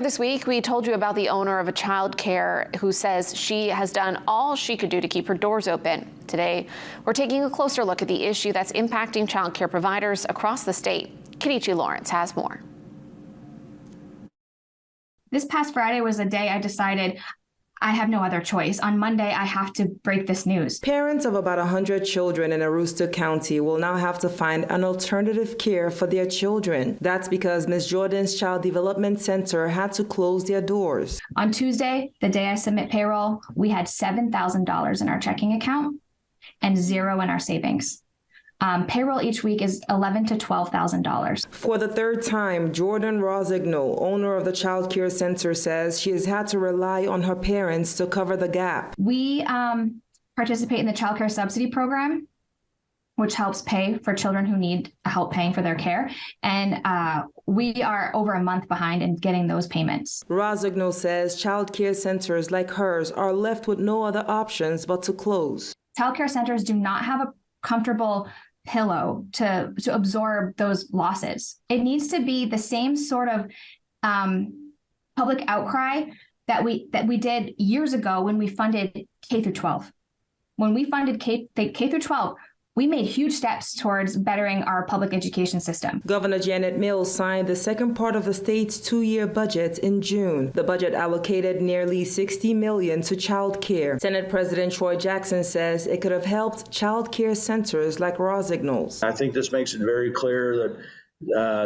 This week, we told you about the owner of a childcare who says she has done all she could do to keep her doors open. Today, we're taking a closer look at the issue that's impacting childcare providers across the state. Kenichi Lawrence has more. This past Friday was the day I decided I have no other choice. On Monday, I have to break this news. Parents of about 100 children in Aroostook County will now have to find an alternative care for their children. That's because Ms. Jordan's Child Development Center had to close their doors. On Tuesday, the day I submit payroll, we had $7,000 in our checking account and $0 in our savings. Payroll each week is $11,000 to $12,000. For the third time, Jordan Rosigno, owner of the Child Care Center, says she has had to rely on her parents to cover the gap. We participate in the Child Care Subsidy Program, which helps pay for children who need help paying for their care. And we are over a month behind in getting those payments. Rosigno says child care centers like hers are left with no other options but to close. Child care centers do not have a comfortable pillow to absorb those losses. It needs to be the same sort of public outcry that we did years ago when we funded K through 12. When we funded K through 12, we made huge steps towards bettering our public education system. Governor Janet Mills signed the second part of the state's two-year budget in June. The budget allocated nearly $60 million to child care. Senate President Troy Jackson says it could have helped child care centers like Rosigno's. I think this makes it very clear that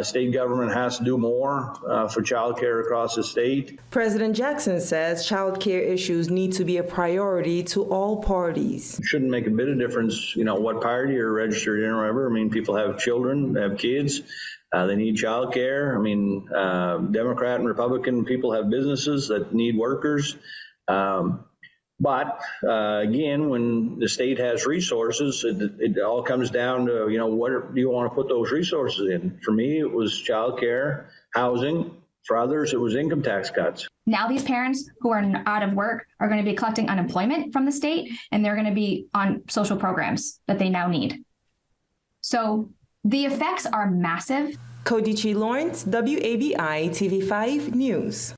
state government has to do more for child care across the state. President Jackson says child care issues need to be a priority to all parties. It shouldn't make a bit of difference, what party you're registered in or whatever. I mean, people have children, they have kids, they need child care. I mean, Democrat and Republican people have businesses that need workers. But again, when the state has resources, it all comes down to, what do you want to put those resources in? For me, it was childcare, housing. For others, it was income tax cuts. Now these parents who are out of work are going to be collecting unemployment from the state, and they're going to be on social programs that they now need. So the effects are massive. Kenichi Lawrence, WABI TV5 News.